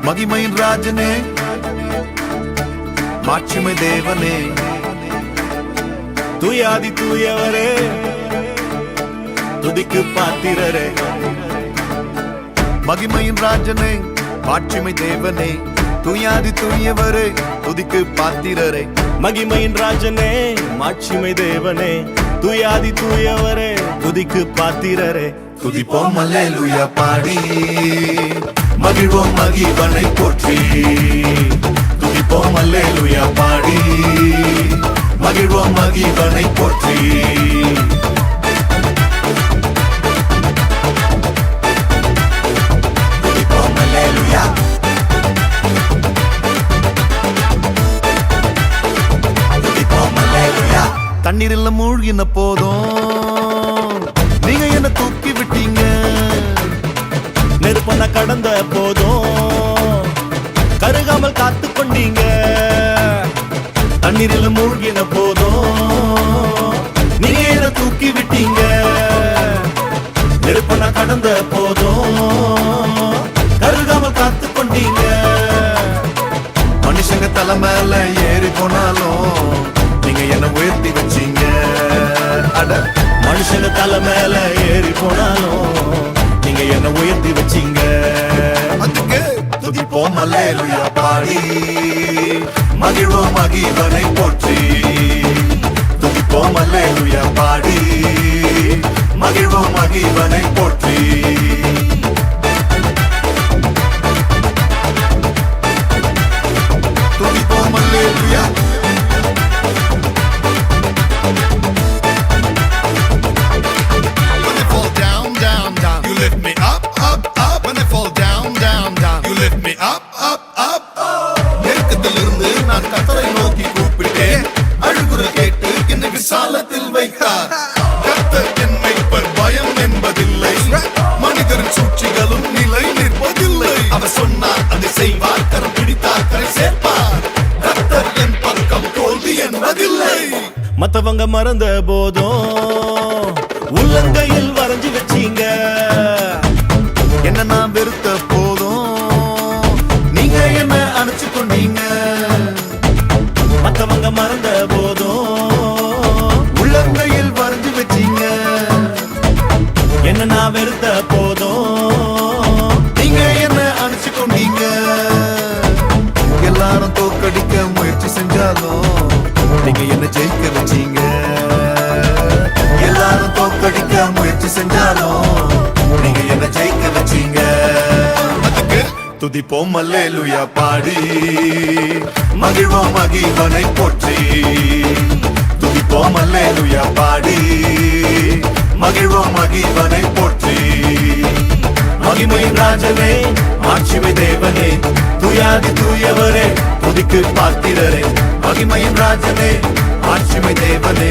மகிமையின் ராஜனே, மாட்சிமை தேவனே, தூயாதி தூயவரே, துதிக்கு பாத்திரரே. மகிமையின் ராஜனே, மாட்சிமை தேவனே, தூயாதி தூயவரே, துதிக்கு பாத்திரரே. மகிமையின் ராஜனே, மாட்சிமை தேவனே, தூயாதி தூயவரே, துதிக்கு பாத்திரரே. துதிப்போம் அல்லேலூயா பாடி, மகிழ்வோம் மகிழ்வனை போற்றி. துதிப்போம் அல்லேலூயா பாடி, மகிழ்வோம் மகிழ்வனை போற்றி. துதிப்போம் அல்லேலூயா, துதிப்போம் அல்லேலூயா. தண்ணீரில் மூழ்கின போதும் நீங்க என்ன தூக்கி விட்டீங்க. நெருப்பன கடந்த போதும் கருகாமல் காத்து கொண்டீங்க. தண்ணீரில் மூழ்கின போதும் நீங்க என்ன தூக்கி விட்டீங்க. நெருப்பன கடந்த போதும் கருகாமல் காத்து கொண்டீங்க. மனுஷங்க தலை மேல ஏறி போனாலும் நீங்க என்ன உயர்த்தி வச்சீங்க. அட, மனுஷங்க தலை மேல ஏறி போனாலும் நீங்க என்ன உயர்த்தி வச்சீங்க. அதுக்கு துதிப்போம் அல்லேலூயா பாடி, மகிழ்வோம் மகிழ்வனை போற்றி. துதிப்போம் அல்லேலூயா பாடி, மகிழ்வோம் மகிழ்வனை போற்றி. துதிப்போம் அல்லேலூயா, விசாலத்தில் வைத்தார் கர்த்தர். என்னை பயம் என்பதில்லை, மனிதரின் சூழ்ச்சிகளும் நிலை நிற்பதில்லை. அவர் சொன்னார் அதை செய்வார், கரம் பிடித்தார் கரை சேர்ப்பார். கர்த்தர் என் பக்கம் தோல்வி என்பதில்லை. மத்தவங்க மறந்த போதும் உள்ளங்கையில் வரைஞ்சு வச்சீங்க. என்ன நான் வெறுத்த போதும் நீங்க என்ன அணைச்சு கொண்டீங்க. மத்தவங்க மறந்த போதும் உள்ளங்கையில் வரைஞ்சு வச்சீங்க. என்ன நான் வெறுத்த போதும் நீங்க என்ன அணைச்சு கொண்டீங்க. எல்லாரும் தோக்கடிக்க முயற்சி செஞ்சாலும் நீங்க என்ன ஜெயிக்க வச்சீங்க. எல்லாரும் தோக்கடிக்க முயற்சி செஞ்சாலும் நீங்க என்ன ஜெயிக்க வச்சீங்க. அதுக்கு துதிப்போம் அல்லேலூயா பாடி, மகிழ்வோம் மகிழ்வனை போற்றி. துதிப்போம் அல்லேலூயா பாடி, மகிழ்வோம் மகிழ்வனை போற்றி. மகிமையின் ராஜனே, மாட்சிமை தேவனே, தூயாதி தூயவரே, துதிக்கு பாத்திரரே. மகிமையின் ராஜனே, மாட்சிமை தேவனே,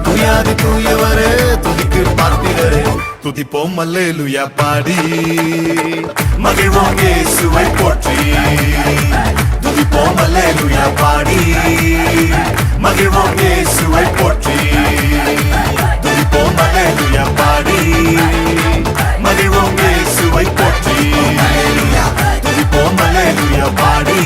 தூயாதி தூயவரே, துதிக்கு பாத்திரரே. துதிப்போம் அல்லேலூயா பாடி, மகிழ்வோம் இயேசுவை போற்றி. துதிப்போம் அல்லேலூயா பாடி, மகிழ்வோம் இயேசுவை போற்றி. துதிப்போம் அல்லேலூயா பாடி, மகிழ்வோம் இயேசுவை போற்றி. துதிப்போம் அல்லேலூயா பாடி.